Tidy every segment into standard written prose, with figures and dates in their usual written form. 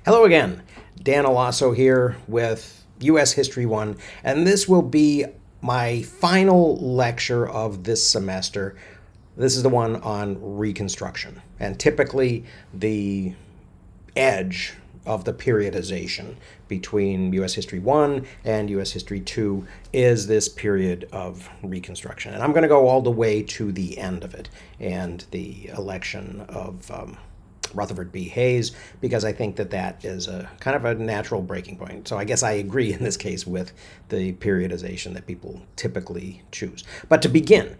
Hello again. Dan Alasso here with U.S. History 1, and this will be my final lecture of this semester. This is the one on Reconstruction, and typically the edge of the periodization between U.S. History 1 and U.S. History 2 is this period of Reconstruction. And I'm going to go all the way to the end of it and the election of Rutherford B. Hayes, because I think that that is a kind of a natural breaking point. So I guess I agree in this case with the periodization that people typically choose. But to begin,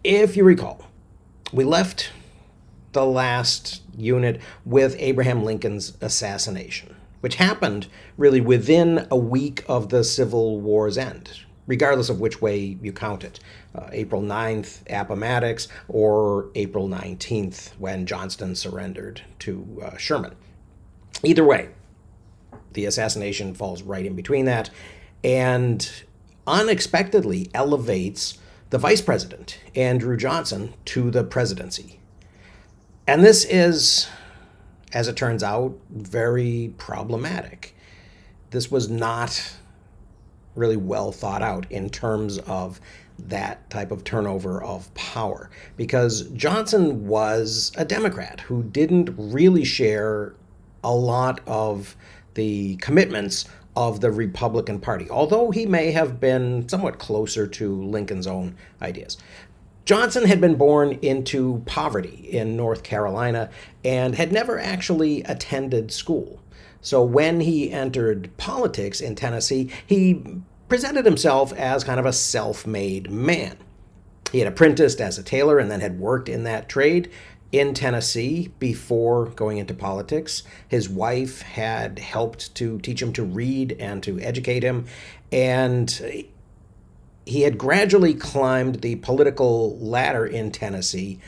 if you recall, we left the last unit with Abraham Lincoln's assassination, which happened really within a week of the Civil War's end, regardless of which way you count it. April 9th, Appomattox, or April 19th, when Johnston surrendered to Sherman. Either way, the assassination falls right in between that and unexpectedly elevates the vice president, Andrew Johnson, to the presidency. And this is, as it turns out, very problematic. This was not really well thought out in terms of that type of turnover of power, because Johnson was a Democrat who didn't really share a lot of the commitments of the Republican Party, although he may have been somewhat closer to Lincoln's own ideas. Johnson had been born into poverty in North Carolina and had never actually attended school. So when he entered politics in Tennessee, he presented himself as kind of a self-made man. He had apprenticed as a tailor and then had worked in that trade in Tennessee before going into politics. His wife had helped to teach him to read and to educate him, and he had gradually climbed the political ladder in Tennessee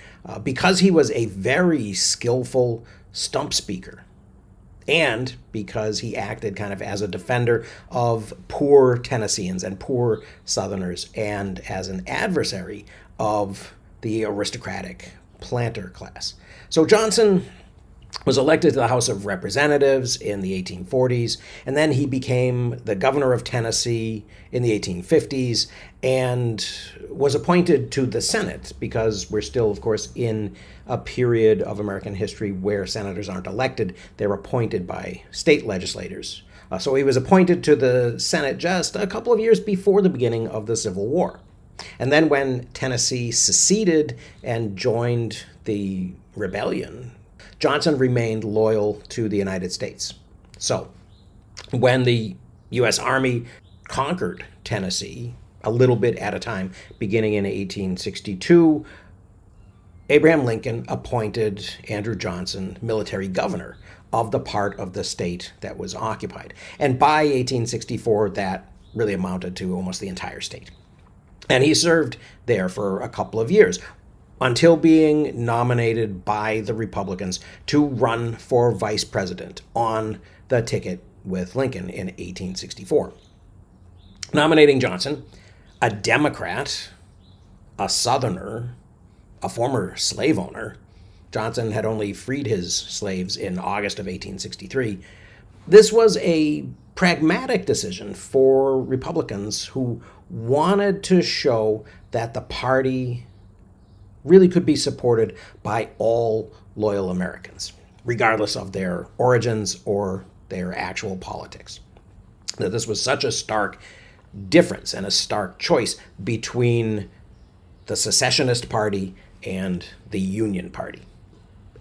because he was a very skillful stump speaker, and because he acted kind of as a defender of poor Tennesseans and poor Southerners, and as an adversary of the aristocratic planter class. So Johnson was elected to the House of Representatives in the 1840s, and then he became the governor of Tennessee in the 1850s and was appointed to the Senate, because we're still, of course, in a period of American history where senators aren't elected, they're appointed by state legislators. So he was appointed to the Senate just a couple of years before the beginning of the Civil War. And then when Tennessee seceded and joined the rebellion, Johnson remained loyal to the United States. So when the U.S. Army conquered Tennessee, a little bit at a time, beginning in 1862, Abraham Lincoln appointed Andrew Johnson military governor of the part of the state that was occupied. And by 1864, that really amounted to almost the entire state. And he served there for a couple of years, until being nominated by the Republicans to run for vice president on the ticket with Lincoln in 1864. Nominating Johnson, a Democrat, a Southerner, a former slave owner — Johnson had only freed his slaves in August of 1863 — this was a pragmatic decision for Republicans who wanted to show that the party really could be supported by all loyal Americans, regardless of their origins or their actual politics. That this was such a stark difference and a stark choice between the secessionist party and the Union Party.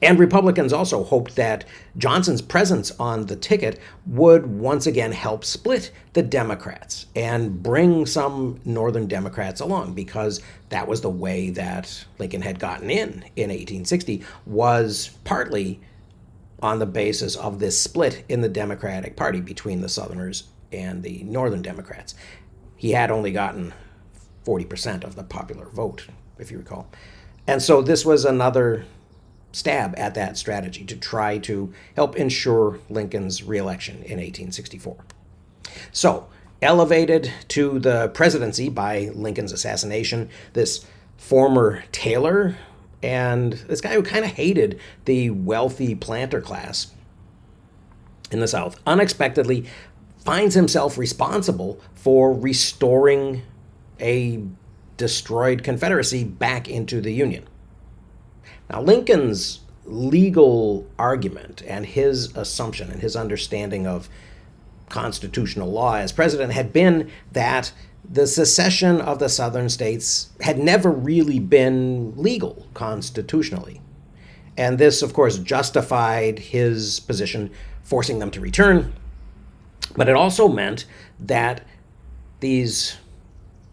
And Republicans also hoped that Johnson's presence on the ticket would once again help split the Democrats and bring some Northern Democrats along, because that was the way that Lincoln had gotten in 1860, was partly on the basis of this split in the Democratic Party between the Southerners and the Northern Democrats. He had only gotten 40% of the popular vote, if you recall. And so this was another stab at that strategy to try to help ensure Lincoln's reelection in 1864. So, elevated to the presidency by Lincoln's assassination, this former tailor and this guy who kind of hated the wealthy planter class in the South unexpectedly finds himself responsible for restoring a destroyed Confederacy back into the Union. Now, Lincoln's legal argument and his assumption and his understanding of constitutional law as president had been that the secession of the southern states had never really been legal constitutionally. And this, of course, justified his position, forcing them to return. But it also meant that these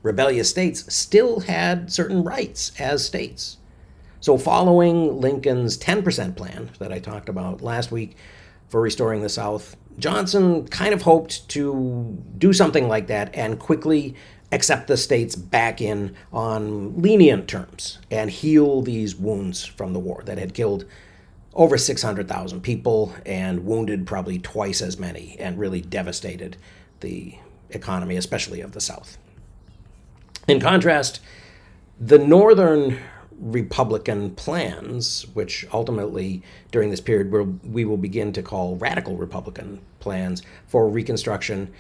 rebellious states still had certain rights as states. So following Lincoln's 10% plan that I talked about last week for restoring the South, Johnson kind of hoped to do something like that and quickly accept the states back in on lenient terms and heal these wounds from the war that had killed over 600,000 people and wounded probably twice as many and really devastated the economy, especially of the South. In contrast, the Northern Republican plans, which ultimately during this period we will begin to call radical Republican plans for Reconstruction,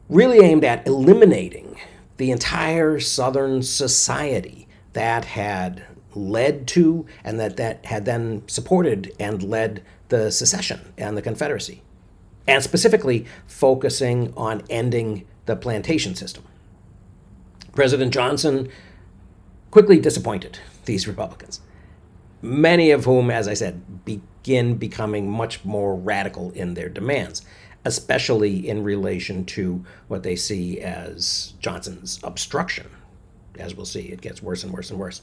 really aimed at eliminating the entire Southern society that had led to and that had then supported and led the secession and the Confederacy, and specifically focusing on ending the plantation system. President Johnson quickly disappointed these Republicans, many of whom, as I said, begin becoming much more radical in their demands, especially in relation to what they see as Johnson's obstruction. As we'll see, it gets worse and worse and worse.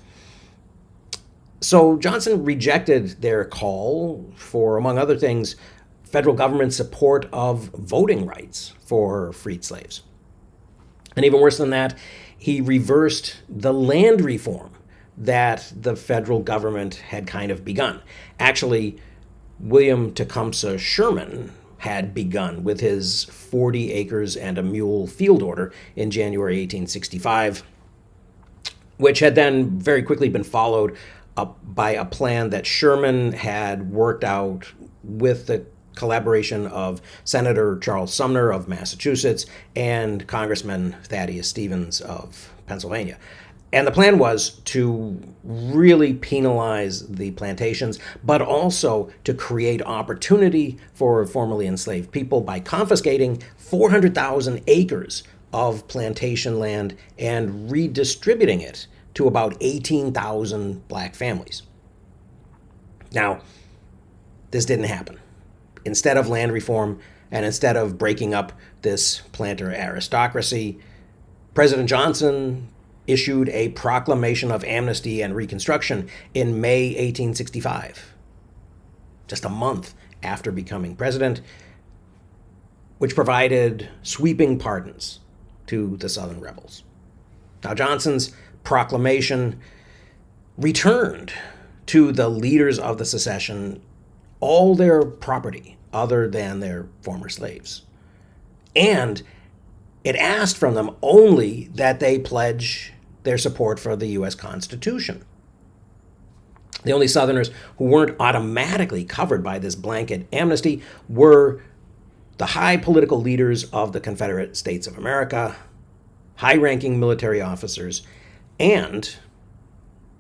So Johnson rejected their call for, among other things, federal government support of voting rights for freed slaves. And even worse than that, he reversed the land reform that the federal government had kind of begun. Actually, William Tecumseh Sherman had begun with his 40 acres and a mule field order in January 1865, which had then very quickly been followed up by a plan that Sherman had worked out with the collaboration of Senator Charles Sumner of Massachusetts and Congressman Thaddeus Stevens of Pennsylvania. And the plan was to really penalize the plantations, but also to create opportunity for formerly enslaved people by confiscating 400,000 acres of plantation land and redistributing it to about 18,000 black families. Now, this didn't happen. Instead of land reform and instead of breaking up this planter aristocracy, President Johnson issued a proclamation of amnesty and Reconstruction in May 1865, just a month after becoming president, which provided sweeping pardons to the Southern rebels. Now, Johnson's proclamation returned to the leaders of the secession all their property other than their former slaves. And it asked from them only that they pledge their support for the U.S. Constitution. The only Southerners who weren't automatically covered by this blanket amnesty were the high political leaders of the Confederate States of America, high-ranking military officers, and,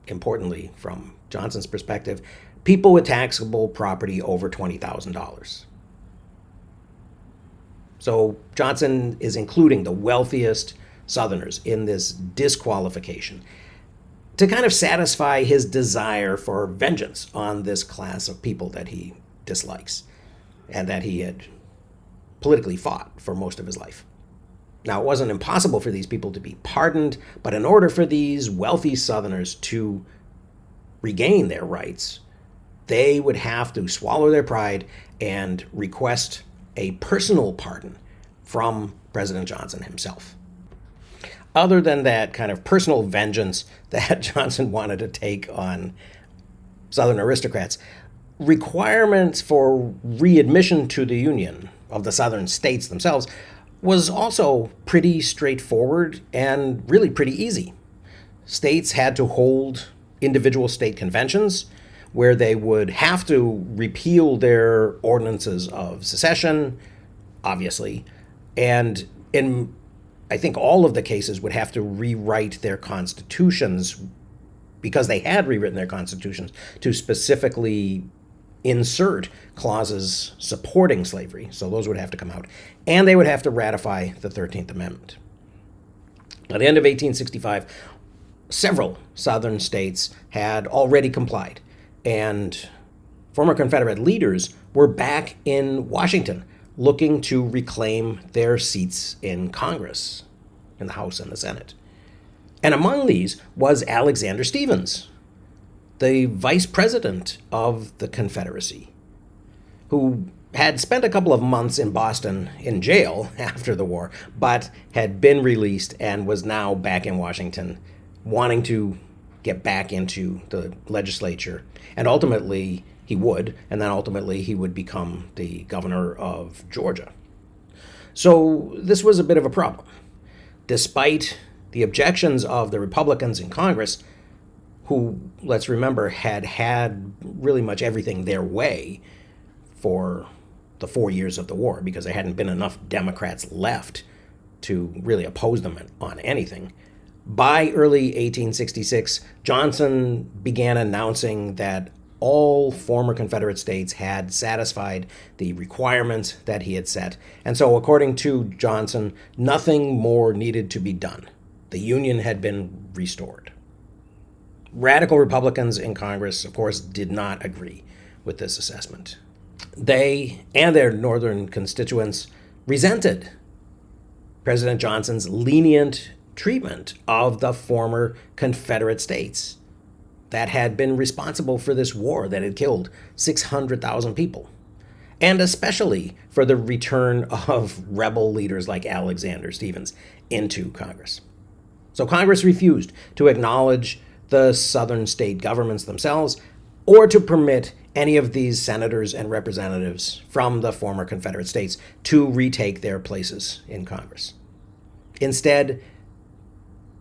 importantly from Johnson's perspective, people with taxable property over $20,000. So Johnson is including the wealthiest Southerners in this disqualification to kind of satisfy his desire for vengeance on this class of people that he dislikes and that he had politically fought for most of his life. Now, it wasn't impossible for these people to be pardoned, but in order for these wealthy Southerners to regain their rights, they would have to swallow their pride and request a personal pardon from President Johnson himself. Other than that kind of personal vengeance that Johnson wanted to take on Southern aristocrats, requirements for readmission to the Union of the Southern states themselves was also pretty straightforward and really pretty easy. States had to hold individual state conventions, where they would have to repeal their ordinances of secession, obviously, and in I think all of the cases would have to rewrite their constitutions because they had rewritten their constitutions to specifically insert clauses supporting slavery. So those would have to come out. And they would have to ratify the 13th Amendment. By the end of 1865, several Southern states had already complied, and former Confederate leaders were back in Washington looking to reclaim their seats in Congress, in the House and the Senate. And among these was Alexander Stephens, the vice president of the Confederacy, who had spent a couple of months in Boston in jail after the war, but had been released and was now back in Washington, wanting to get back into the legislature. And ultimately, he would, and then ultimately he would become the governor of Georgia. So this was a bit of a problem. Despite the objections of the Republicans in Congress, who, let's remember, had really much everything their way for the 4 years of the war, because there hadn't been enough Democrats left to really oppose them on anything. By early 1866, Johnson began announcing that all former Confederate states had satisfied the requirements that he had set. And so, according to Johnson, nothing more needed to be done. The Union had been restored. Radical Republicans in Congress, of course, did not agree with this assessment. They and their northern constituents resented President Johnson's lenient treatment of the former Confederate states that had been responsible for this war that had killed 600,000 people, and especially for the return of rebel leaders like Alexander Stephens into Congress. So Congress refused to acknowledge the southern state governments themselves or to permit any of these senators and representatives from the former Confederate states to retake their places in Congress. Instead,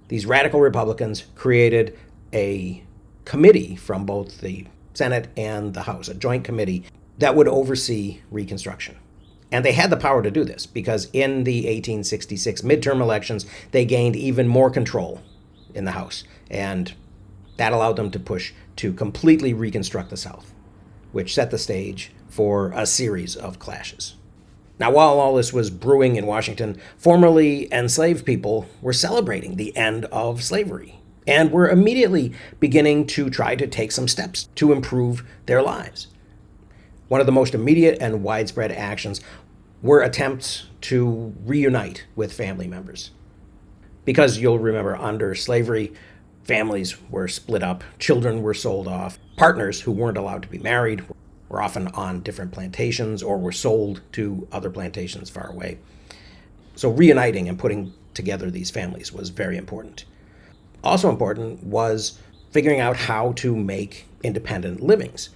these radical Republicans created a committee from both the Senate and the House, a joint committee that would oversee Reconstruction. And they had the power to do this because in the 1866 midterm elections, they gained even more control in the House. And that allowed them to push to completely reconstruct the South, which set the stage for a series of clashes. Now, while all this was brewing in Washington, formerly enslaved people were celebrating the end of slavery and were immediately beginning to try to take some steps to improve their lives. One of the most immediate and widespread actions were attempts to reunite with family members. Because you'll remember, under slavery, families were split up, children were sold off, partners who weren't allowed to be married were often on different plantations or were sold to other plantations far away. So reuniting and putting together these families was very important. Also important was figuring out how to make independent livings.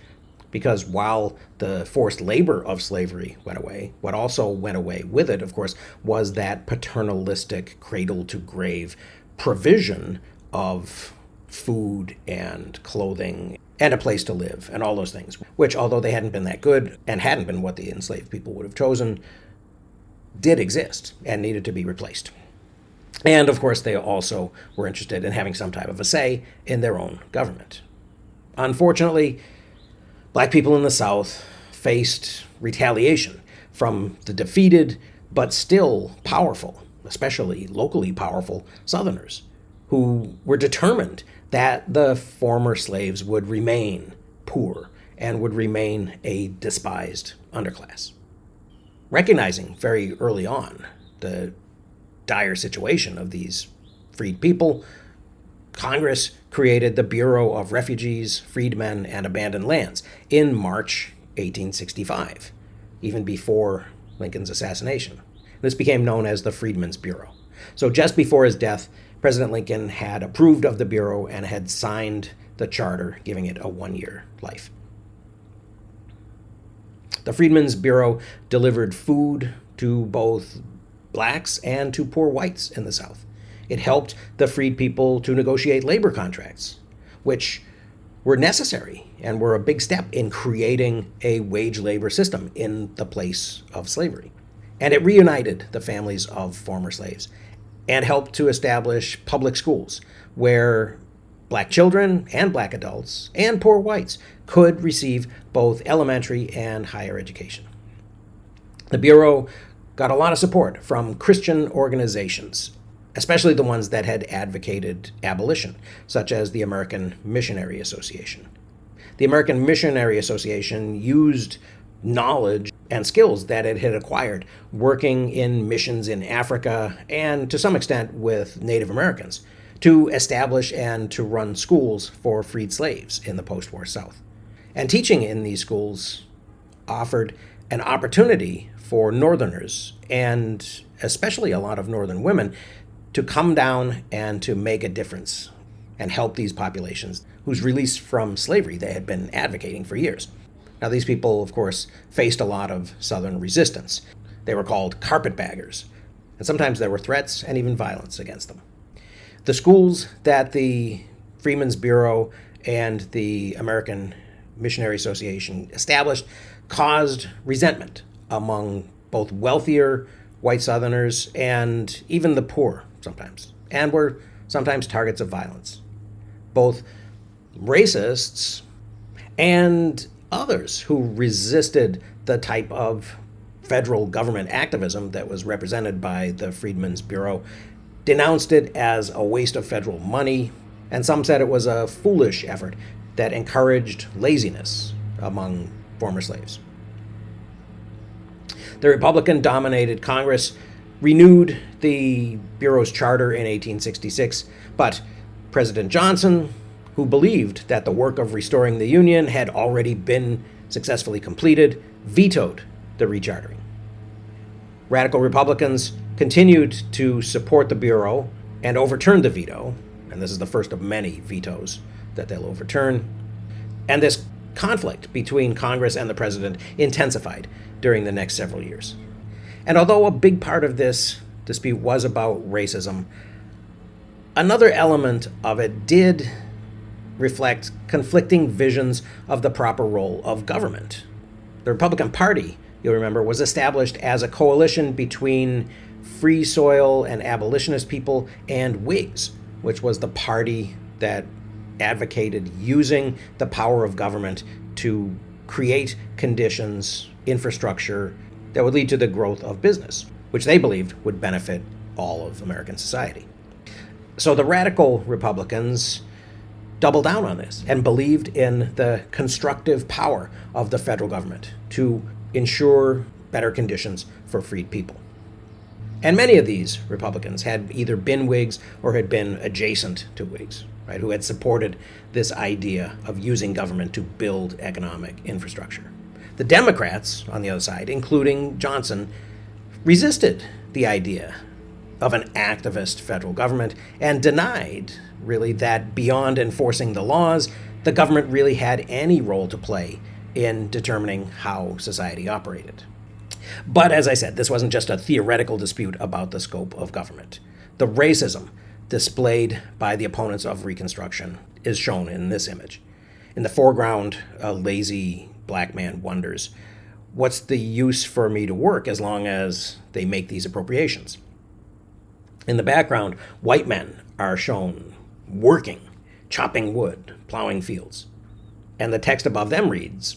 Because while the forced labor of slavery went away, what also went away with it, of course, was that paternalistic cradle-to-grave provision of food and clothing and a place to live and all those things, which, although they hadn't been that good and hadn't been what the enslaved people would have chosen, did exist and needed to be replaced. And, of course, they also were interested in having some type of a say in their own government. Unfortunately, Black people in the South faced retaliation from the defeated but still powerful, especially locally powerful Southerners, who were determined that the former slaves would remain poor and would remain a despised underclass. Recognizing very early on the dire situation of these freed people, Congress created the Bureau of Refugees, Freedmen, and Abandoned Lands in March 1865, even before Lincoln's assassination. This became known as the Freedmen's Bureau. So just before his death, President Lincoln had approved of the Bureau and had signed the charter, giving it a one-year life. The Freedmen's Bureau delivered food to both blacks and to poor whites in the South. It helped the freed people to negotiate labor contracts, which were necessary and were a big step in creating a wage labor system in the place of slavery. And it reunited the families of former slaves and helped to establish public schools where black children and black adults and poor whites could receive both elementary and higher education. The Bureau got a lot of support from Christian organizations, especially the ones that had advocated abolition, such as the American Missionary Association. The American Missionary Association used knowledge and skills that it had acquired working in missions in Africa and to some extent with Native Americans to establish and to run schools for freed slaves in the post-war South. And teaching in these schools offered an opportunity for Northerners, and especially a lot of Northern women, to come down and to make a difference and help these populations whose release from slavery they had been advocating for years. Now, these people, of course, faced a lot of Southern resistance. They were called carpetbaggers, and sometimes there were threats and even violence against them. The schools that the Freedmen's Bureau and the American Missionary Association established caused resentment among both wealthier white Southerners and even the poor sometimes, and were sometimes targets of violence. Both racists and others who resisted the type of federal government activism that was represented by the Freedmen's Bureau denounced it as a waste of federal money, and some said it was a foolish effort that encouraged laziness among former slaves. The Republican-dominated Congress renewed the Bureau's charter in 1866, but President Johnson, who believed that the work of restoring the Union had already been successfully completed, vetoed the rechartering. Radical Republicans continued to support the Bureau and overturned the veto, and this is the first of many vetoes that they'll overturn. And this conflict between Congress and the president intensified during the next several years. And although a big part of this dispute was about racism, another element of it did reflect conflicting visions of the proper role of government. The Republican Party, you'll remember, was established as a coalition between Free Soil and abolitionist people and Whigs, which was the party that advocated using the power of government to create conditions, infrastructure that would lead to the growth of business, which they believed would benefit all of American society. So the radical Republicans doubled down on this and believed in the constructive power of the federal government to ensure better conditions for freed people. And many of these Republicans had either been Whigs or had been adjacent to Whigs, right, who had supported this idea of using government to build economic infrastructure. The Democrats, on the other side, including Johnson, resisted the idea of an activist federal government and denied, really, that beyond enforcing the laws, the government really had any role to play in determining how society operated. But as I said, this wasn't just a theoretical dispute about the scope of government. The racism displayed by the opponents of Reconstruction is shown in this image. In the foreground, a lazy black man wonders, what's the use for me to work as long as they make these appropriations? In the background, white men are shown working, chopping wood, plowing fields. And the text above them reads,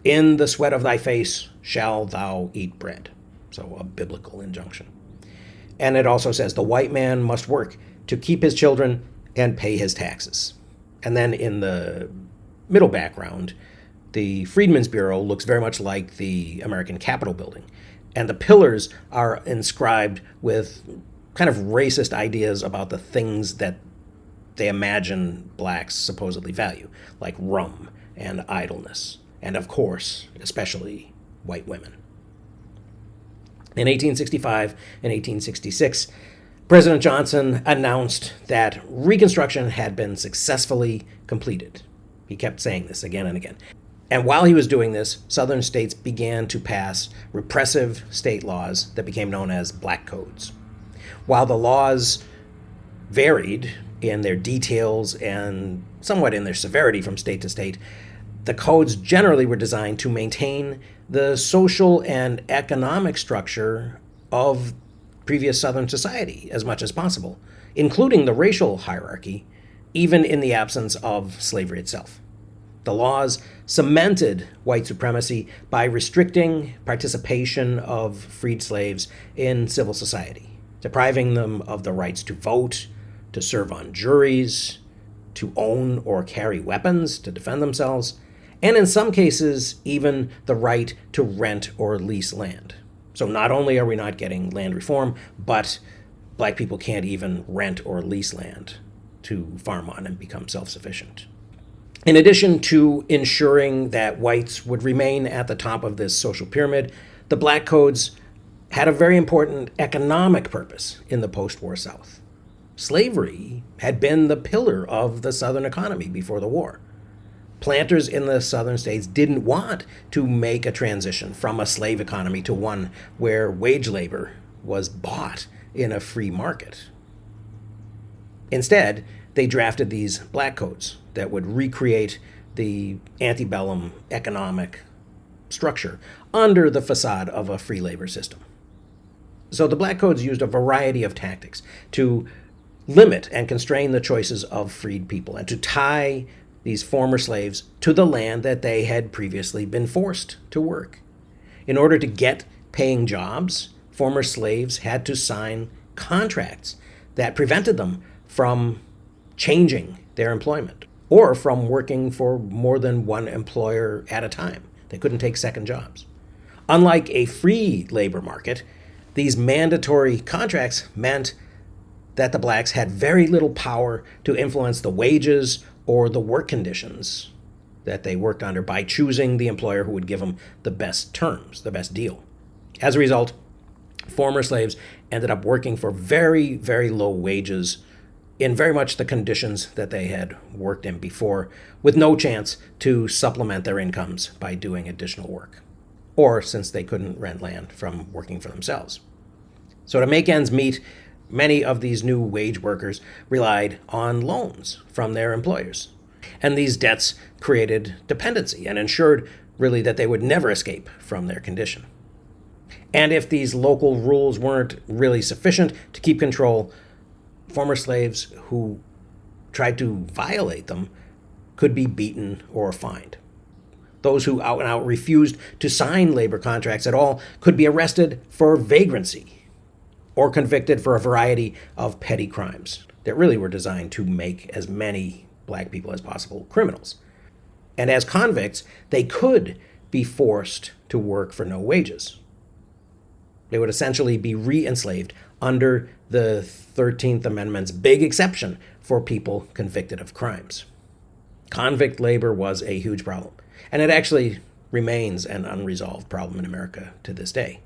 "In the sweat of thy face shall thou eat bread." So a biblical injunction. And it also says the white man must work to keep his children and pay his taxes. And then in the middle background, the Freedmen's Bureau looks very much like the American Capitol building. And the pillars are inscribed with kind of racist ideas about the things that they imagine blacks supposedly value, like rum and idleness, and of course, especially white women. In 1865 and 1866, President Johnson announced that Reconstruction had been successfully completed. He kept saying this again and again. And while he was doing this, Southern states began to pass repressive state laws that became known as black codes. While the laws varied in their details and somewhat in their severity from state to state, the codes generally were designed to maintain the social and economic structure of previous Southern society as much as possible, including the racial hierarchy, even in the absence of slavery itself. The laws cemented white supremacy by restricting participation of freed slaves in civil society, depriving them of the rights to vote, to serve on juries, to own or carry weapons to defend themselves, and in some cases, even the right to rent or lease land. So not only are we not getting land reform, but black people can't even rent or lease land to farm on and become self-sufficient. In addition to ensuring that whites would remain at the top of this social pyramid, the black codes had a very important economic purpose in the post-war South. Slavery had been the pillar of the Southern economy before the war. Planters in the Southern states didn't want to make a transition from a slave economy to one where wage labor was bought in a free market. Instead, they drafted these black codes that would recreate the antebellum economic structure under the facade of a free labor system. So the black codes used a variety of tactics to limit and constrain the choices of freed people and to tie these former slaves to the land that they had previously been forced to work. In order to get paying jobs, former slaves had to sign contracts that prevented them from changing their employment or from working for more than one employer at a time. They couldn't take second jobs. Unlike a free labor market, these mandatory contracts meant that the blacks had very little power to influence the wages or the work conditions that they worked under by choosing the employer who would give them the best terms, the best deal. As a result, former slaves ended up working for very, very low wages in very much the conditions that they had worked in before, with no chance to supplement their incomes by doing additional work, or since they couldn't rent land from working for themselves. So to make ends meet, many of these new wage workers relied on loans from their employers. And these debts created dependency and ensured really that they would never escape from their condition. And if these local rules weren't really sufficient to keep control, former slaves who tried to violate them could be beaten or fined. Those who out and out refused to sign labor contracts at all could be arrested for vagrancy or convicted for a variety of petty crimes that really were designed to make as many black people as possible criminals. And as convicts, they could be forced to work for no wages. They would essentially be re-enslaved under the 13th Amendment's big exception for people convicted of crimes. Convict labor was a huge problem, and it actually remains an unresolved problem in America to this day.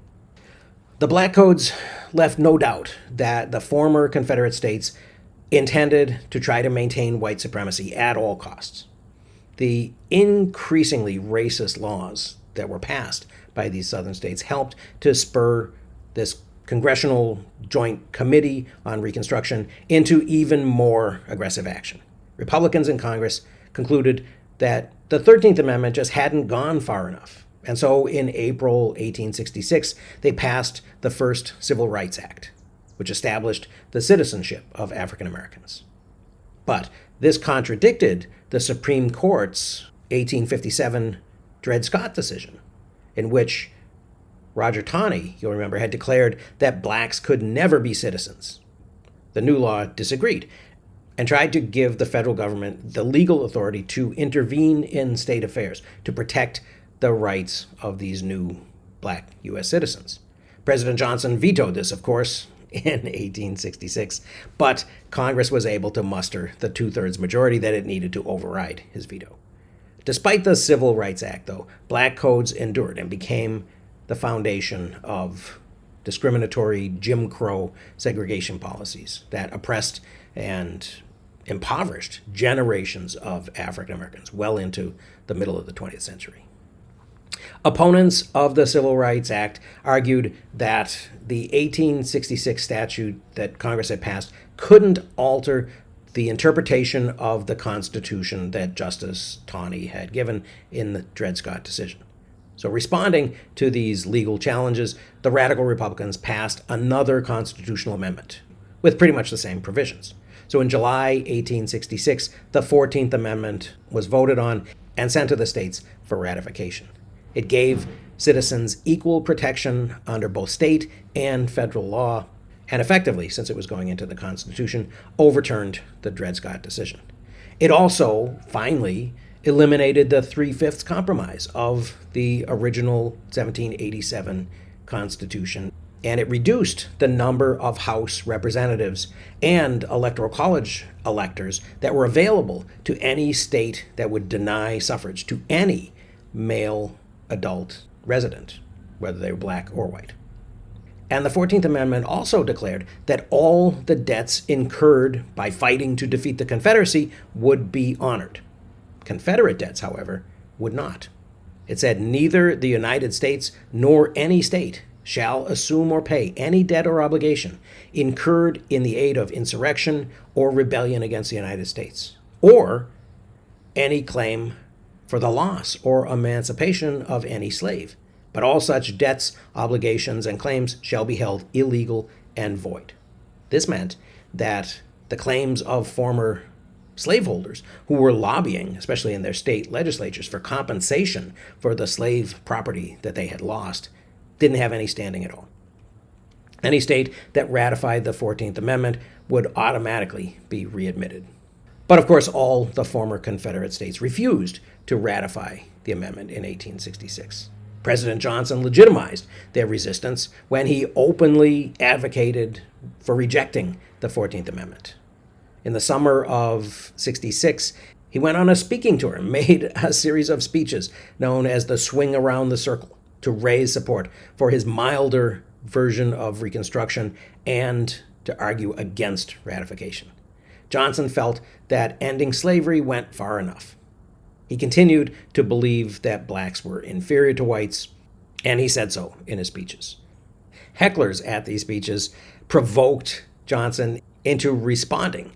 The Black Codes left no doubt that the former Confederate states intended to try to maintain white supremacy at all costs. The increasingly racist laws that were passed by these southern states helped to spur this Congressional Joint Committee on Reconstruction into even more aggressive action. Republicans in Congress concluded that the 13th Amendment just hadn't gone far enough. And so in April 1866, they passed the first Civil Rights Act, which established the citizenship of African Americans. But this contradicted the Supreme Court's 1857 Dred Scott decision, in which Roger Taney, you'll remember, had declared that blacks could never be citizens. The new law disagreed and tried to give the federal government the legal authority to intervene in state affairs to protect the rights of these new black U.S. citizens. President Johnson vetoed this, of course, in 1866, but Congress was able to muster the two-thirds majority that it needed to override his veto. Despite the Civil Rights Act, though, black codes endured and became the foundation of discriminatory Jim Crow segregation policies that oppressed and impoverished generations of African Americans well into the middle of the 20th century. Opponents of the Civil Rights Act argued that the 1866 statute that Congress had passed couldn't alter the interpretation of the Constitution that Justice Taney had given in the Dred Scott decision. So responding to these legal challenges, the radical Republicans passed another constitutional amendment with pretty much the same provisions. So in July 1866, the 14th Amendment was voted on and sent to the states for ratification. It gave citizens equal protection under both state and federal law, and effectively, since it was going into the Constitution, overturned the Dred Scott decision. It also finally eliminated the 3/5 compromise of the original 1787 Constitution, and it reduced the number of House representatives and Electoral College electors that were available to any state that would deny suffrage to any male adult resident, whether they were black or white. And the 14th Amendment also declared that all the debts incurred by fighting to defeat the Confederacy would be honored. Confederate debts, however, would not. It said neither the United States nor any state shall assume or pay any debt or obligation incurred in the aid of insurrection or rebellion against the United States, or any claim for the loss or emancipation of any slave. But all such debts, obligations, and claims shall be held illegal and void. This meant that the claims of former slaveholders who were lobbying, especially in their state legislatures, for compensation for the slave property that they had lost, didn't have any standing at all. Any state that ratified the 14th Amendment would automatically be readmitted. But of course, all the former Confederate states refused to ratify the amendment in 1866. President Johnson legitimized their resistance when he openly advocated for rejecting the 14th Amendment. In the summer of '66, he went on a speaking tour and made a series of speeches known as the Swing Around the Circle to raise support for his milder version of Reconstruction and to argue against ratification. Johnson felt that ending slavery went far enough. He continued to believe that blacks were inferior to whites, and he said so in his speeches. Hecklers at these speeches provoked Johnson into responding,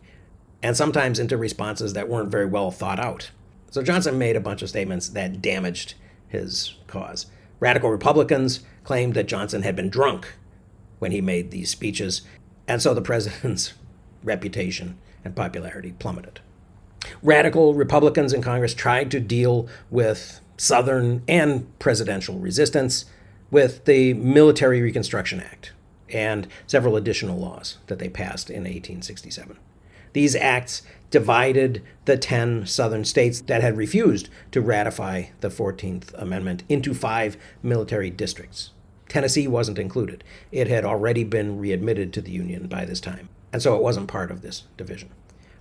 and sometimes into responses that weren't very well thought out. So Johnson made a bunch of statements that damaged his cause. Radical Republicans claimed that Johnson had been drunk when he made these speeches, and so the president's reputation and popularity plummeted. Radical Republicans in Congress tried to deal with Southern and presidential resistance with the Military Reconstruction Act and several additional laws that they passed in 1867. These acts divided the 10 Southern states that had refused to ratify the 14th Amendment into 5 military districts. Tennessee wasn't included. It had already been readmitted to the Union by this time, and so it wasn't part of this division.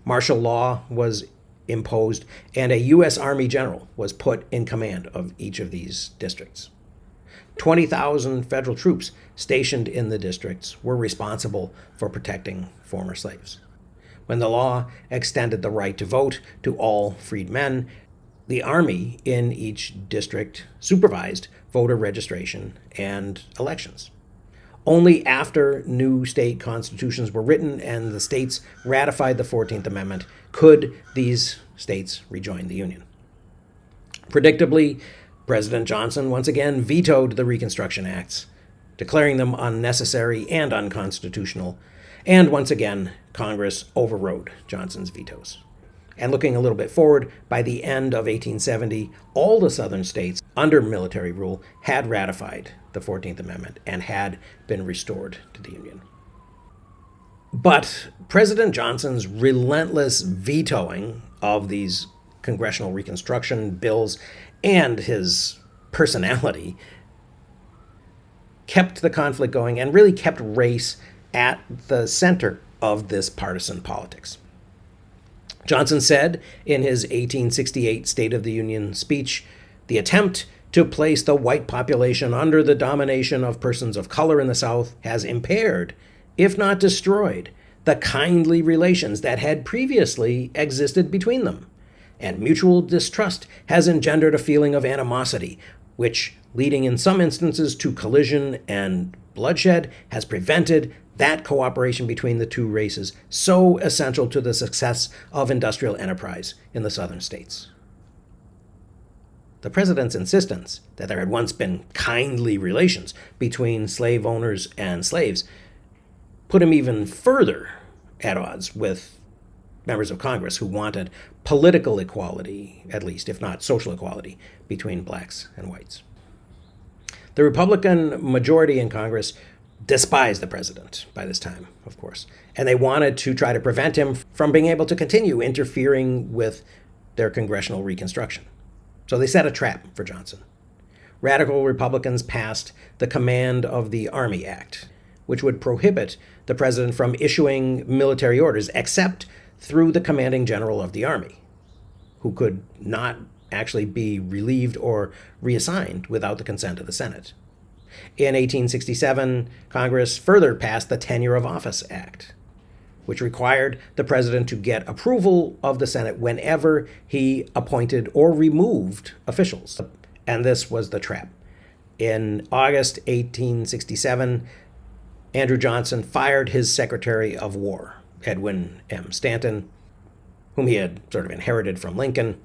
Martial law was imposed, and a U.S. Army general was put in command of each of these districts. 20,000 federal troops stationed in the districts were responsible for protecting former slaves. When the law extended the right to vote to all freed men, the Army in each district supervised voter registration and elections. Only after new state constitutions were written and the states ratified the 14th Amendment could these states rejoin the Union. Predictably, President Johnson once again vetoed the Reconstruction Acts, declaring them unnecessary and unconstitutional, and once again, Congress overrode Johnson's vetoes. And looking a little bit forward, by the end of 1870, all the Southern states under military rule had ratified the 14th Amendment and had been restored to the Union. But President Johnson's relentless vetoing of these congressional Reconstruction bills and his personality kept the conflict going and really kept race at the center of this partisan politics. Johnson said in his 1868 State of the Union speech, "The attempt to place the white population under the domination of persons of color in the South has impaired, if not destroyed, the kindly relations that had previously existed between them, and mutual distrust has engendered a feeling of animosity, which, leading in some instances to collision and bloodshed, has prevented that cooperation between the two races so essential to the success of industrial enterprise in the southern states. The president's insistence that there had once been kindly relations between slave owners and slaves put him even further at odds with members of Congress who wanted political equality, at least, if not social equality, between blacks and whites. The Republican majority in Congress despised the president by this time, of course, and they wanted to try to prevent him from being able to continue interfering with their congressional reconstruction. So they set a trap for Johnson. Radical Republicans passed the Command of the Army Act, which would prohibit the president from issuing military orders except through the commanding general of the army, who could not actually be relieved or reassigned without the consent of the Senate. In 1867, Congress further passed the Tenure of Office Act, which required the president to get approval of the Senate whenever he appointed or removed officials. And this was the trap. In August 1867, Andrew Johnson fired his Secretary of War, Edwin M. Stanton, whom he had sort of inherited from Lincoln,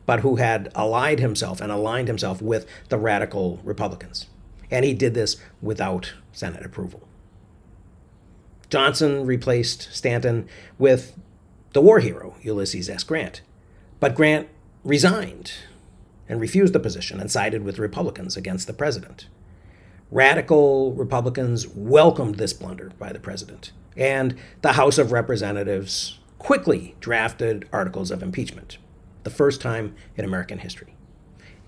but who had allied himself and aligned himself with the radical Republicans. And he did this without Senate approval. Johnson replaced Stanton with the war hero, Ulysses S. Grant. But Grant resigned and refused the position and sided with Republicans against the president. Radical Republicans welcomed this blunder by the president, and the House of Representatives quickly drafted articles of impeachment, the first time in American history.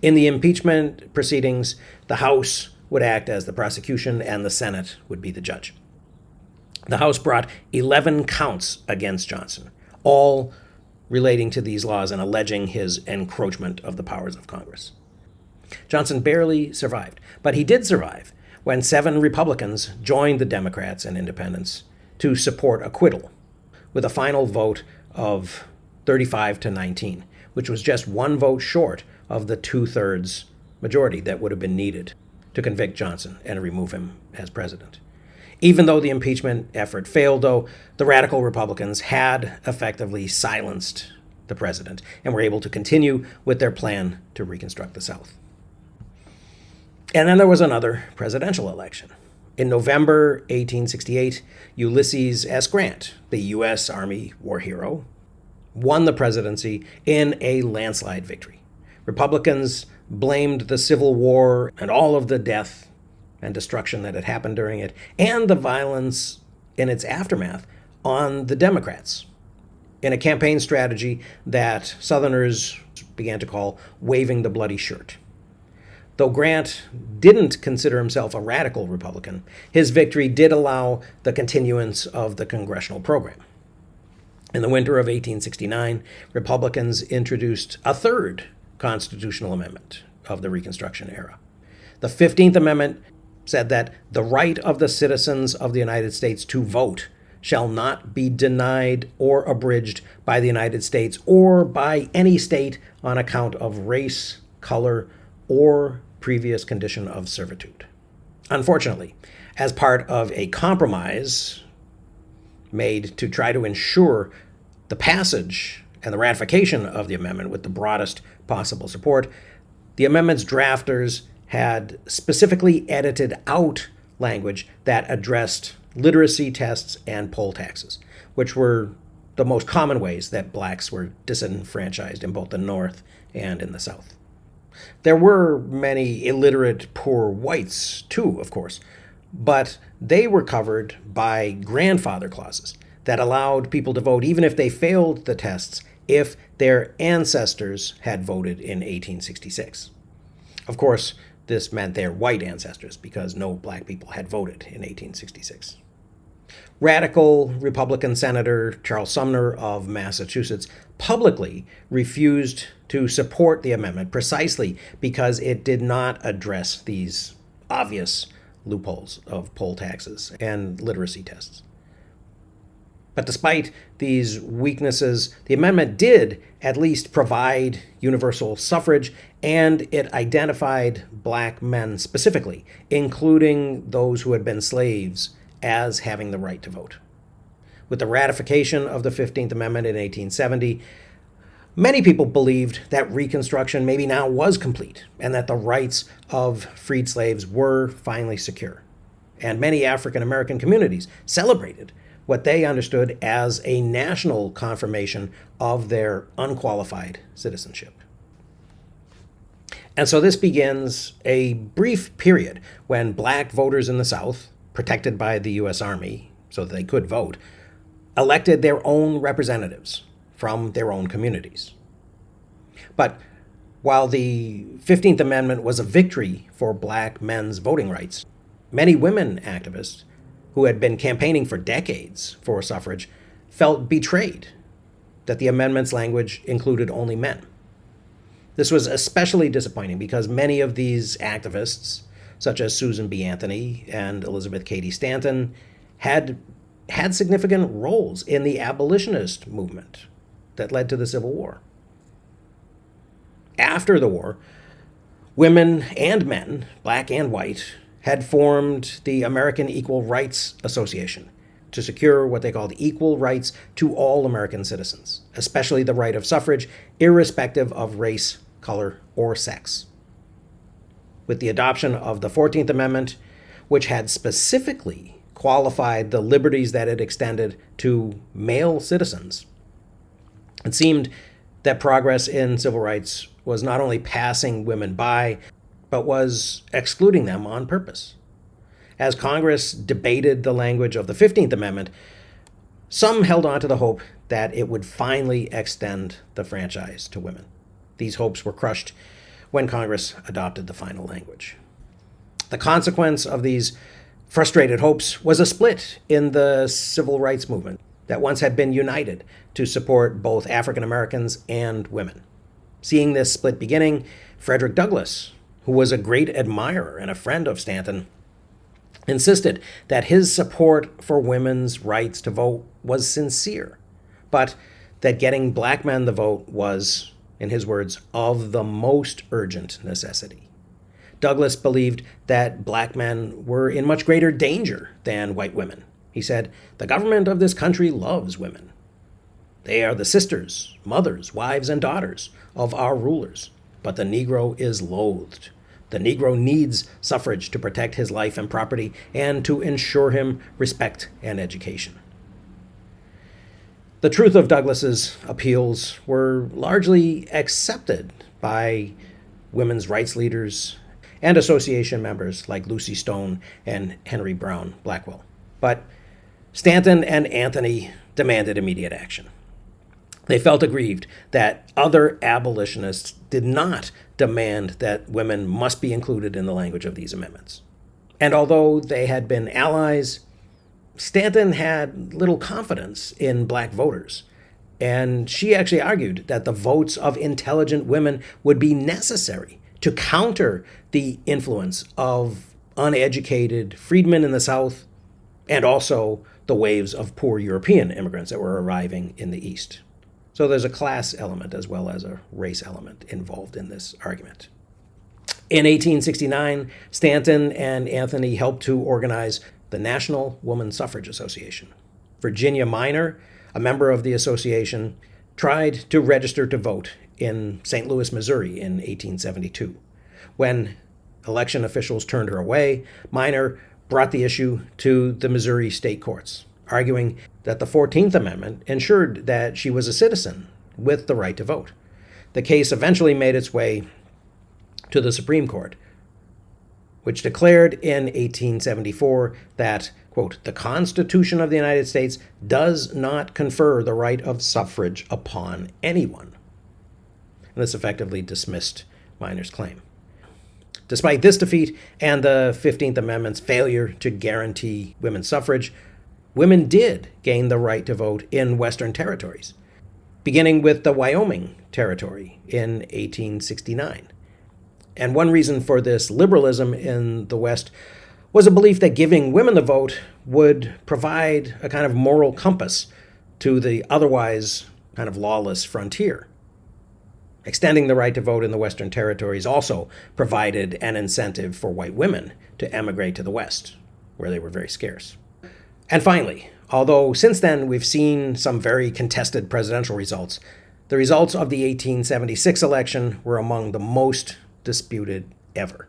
In the impeachment proceedings, the House would act as the prosecution and the Senate would be the judge. The House brought 11 counts against Johnson, all relating to these laws and alleging his encroachment of the powers of Congress. Johnson barely survived, but he did survive when 7 Republicans joined the Democrats and Independents to support acquittal, with a final vote of 35 to 19, which was just one vote short of the 2/3 majority that would have been needed to convict Johnson and remove him as president. Even though the impeachment effort failed, though, the radical Republicans had effectively silenced the president and were able to continue with their plan to reconstruct the South. And then there was another presidential election. In November 1868, Ulysses S. Grant, the U.S. Army war hero, won the presidency in a landslide victory. Republicans blamed the Civil War and all of the death and destruction that had happened during it, and the violence in its aftermath, on the Democrats, in a campaign strategy that Southerners began to call waving the bloody shirt. Though Grant didn't consider himself a radical Republican, his victory did allow the continuance of the congressional program. In the winter of 1869, Republicans introduced a third constitutional amendment of the Reconstruction era. The 15th Amendment said that the right of the citizens of the United States to vote shall not be denied or abridged by the United States or by any state on account of race, color, or previous condition of servitude. Unfortunately, as part of a compromise made to try to ensure the passage and the ratification of the amendment with the broadest possible support, the amendment's drafters had specifically edited out language that addressed literacy tests and poll taxes, which were the most common ways that blacks were disenfranchised in both the North and in the South. There were many illiterate poor whites too, of course, but they were covered by grandfather clauses that allowed people to vote even if they failed the tests if their ancestors had voted in 1866. Of course, this meant their white ancestors because no black people had voted in 1866. Radical Republican Senator Charles Sumner of Massachusetts publicly refused to support the amendment precisely because it did not address these obvious loopholes of poll taxes and literacy tests. But despite these weaknesses, the amendment did at least provide universal suffrage, and it identified black men specifically, including those who had been slaves, as having the right to vote. With the ratification of the 15th Amendment in 1870, many people believed that Reconstruction maybe now was complete and that the rights of freed slaves were finally secure. And many African American communities celebrated what they understood as a national confirmation of their unqualified citizenship. And so this begins a brief period when black voters in the South, protected by the U.S. Army so that they could vote, elected their own representatives from their own communities. But while the 15th Amendment was a victory for black men's voting rights, many women activists who had been campaigning for decades for suffrage felt betrayed that the amendment's language included only men. This was especially disappointing because many of these activists, such as Susan B. Anthony and Elizabeth Cady Stanton, had significant roles in the abolitionist movement that led to the Civil War. After the war, women and men, black and white, had formed the American Equal Rights Association to secure what they called equal rights to all American citizens, especially the right of suffrage, irrespective of race, color, or sex. With the adoption of the 14th Amendment, which had specifically qualified the liberties that it extended to male citizens, it seemed that progress in civil rights was not only passing women by, but was excluding them on purpose. As Congress debated the language of the 15th Amendment, some held on to the hope that it would finally extend the franchise to women. These hopes were crushed when Congress adopted the final language. The consequence of these frustrated hopes was a split in the civil rights movement that once had been united to support both African Americans and women. Seeing this split beginning, Frederick Douglass, who was a great admirer and a friend of Stanton, insisted that his support for women's rights to vote was sincere, but that getting black men the vote was, in his words, of the most urgent necessity. Douglass believed that black men were in much greater danger than white women. He said, "The government of this country loves women. They are the sisters, mothers, wives, and daughters of our rulers, but the Negro is loathed. The Negro needs suffrage to protect his life and property and to ensure him respect and education." The truth of Douglass's appeals were largely accepted by women's rights leaders and association members like Lucy Stone and Henry Brown Blackwell. But Stanton and Anthony demanded immediate action. They felt aggrieved that other abolitionists did not demand that women must be included in the language of these amendments. And although they had been allies, Stanton had little confidence in black voters. And she actually argued that the votes of intelligent women would be necessary to counter the influence of uneducated freedmen in the South and also the waves of poor European immigrants that were arriving in the East. So there's a class element as well as a race element involved in this argument. In 1869, Stanton and Anthony helped to organize the National Woman Suffrage Association. Virginia Minor, a member of the association, tried to register to vote in St. Louis, Missouri in 1872. When election officials turned her away, Minor brought the issue to the Missouri state courts, arguing that the 14th Amendment ensured that she was a citizen with the right to vote. The case eventually made its way to the Supreme Court, which declared in 1874 that, quote, "the Constitution of the United States does not confer the right of suffrage upon anyone." And this effectively dismissed Minor's claim. Despite this defeat and the 15th Amendment's failure to guarantee women's suffrage, women did gain the right to vote in Western territories, beginning with the Wyoming Territory in 1869. And one reason for this liberalism in the West was a belief that giving women the vote would provide a kind of moral compass to the otherwise kind of lawless frontier. Extending the right to vote in the Western territories also provided an incentive for white women to emigrate to the West, where they were very scarce. And finally, although since then we've seen some very contested presidential results, the results of the 1876 election were among the most disputed ever.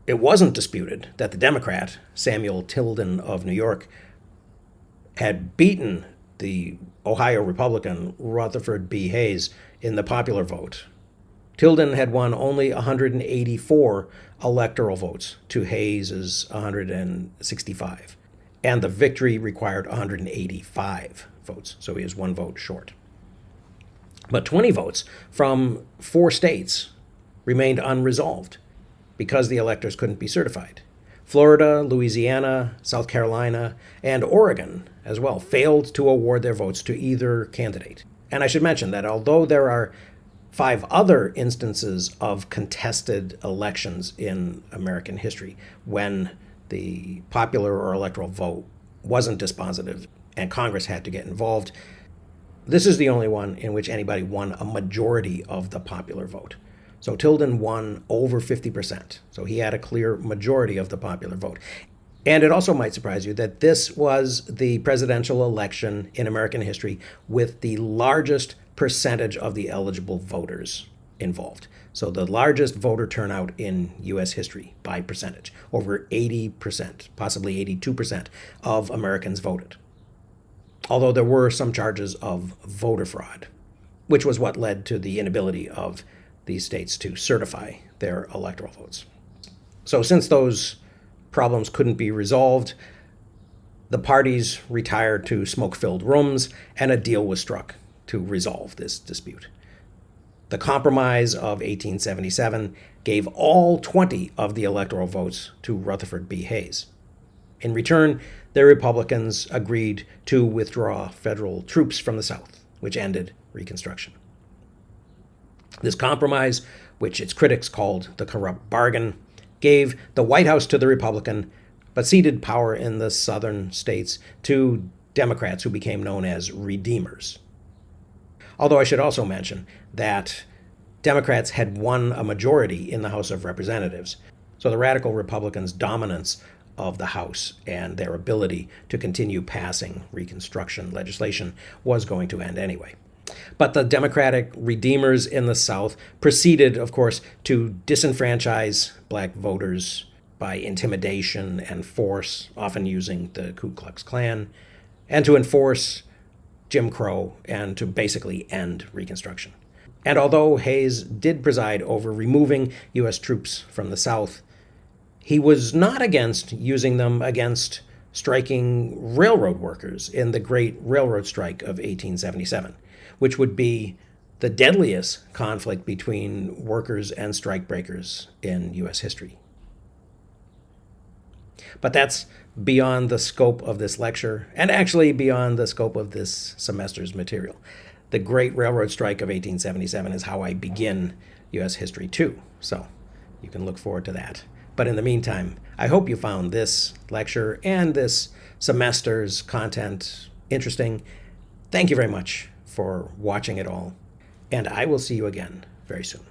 It wasn't disputed that the Democrat, Samuel Tilden of New York, had beaten the Ohio Republican Rutherford B. Hayes in the popular vote. Tilden had won only 184 electoral votes to Hayes's 165, and the victory required 185 votes, so he is one vote short. But 20 votes from 4 states remained unresolved because the electors couldn't be certified. Florida, Louisiana, South Carolina, and Oregon as well failed to award their votes to either candidate. And I should mention that although there are 5 other instances of contested elections in American history when the popular or electoral vote wasn't dispositive and Congress had to get involved, this is the only one in which anybody won a majority of the popular vote. So Tilden won over 50%. So he had a clear majority of the popular vote. And it also might surprise you that this was the presidential election in American history with the largest percentage of the eligible voters involved. So the largest voter turnout in U.S. history by percentage. Over 80%, possibly 82% of Americans voted. Although there were some charges of voter fraud, which was what led to the inability of these states to certify their electoral votes. So since those problems couldn't be resolved, the parties retired to smoke-filled rooms and a deal was struck to resolve this dispute. The Compromise of 1877 gave all 20 of the electoral votes to Rutherford B. Hayes. In return, the Republicans agreed to withdraw federal troops from the South, which ended Reconstruction. This compromise, which its critics called the corrupt bargain, gave the White House to the Republican, but ceded power in the southern states to Democrats who became known as Redeemers. Although I should also mention that Democrats had won a majority in the House of Representatives, so the radical Republicans' dominance of the House and their ability to continue passing Reconstruction legislation was going to end anyway. But the Democratic Redeemers in the South proceeded, of course, to disenfranchise black voters by intimidation and force, often using the Ku Klux Klan, and to enforce Jim Crow and to basically end Reconstruction. And although Hayes did preside over removing U.S. troops from the South, he was not against using them against striking railroad workers in the Great Railroad Strike of 1877, which would be the deadliest conflict between workers and strikebreakers in U.S. history. But that's beyond the scope of this lecture, and actually beyond the scope of this semester's material. The Great Railroad Strike of 1877 is how I begin U.S. history too, so you can look forward to that. But in the meantime, I hope you found this lecture and this semester's content interesting. Thank you very much for watching it all, and I will see you again very soon.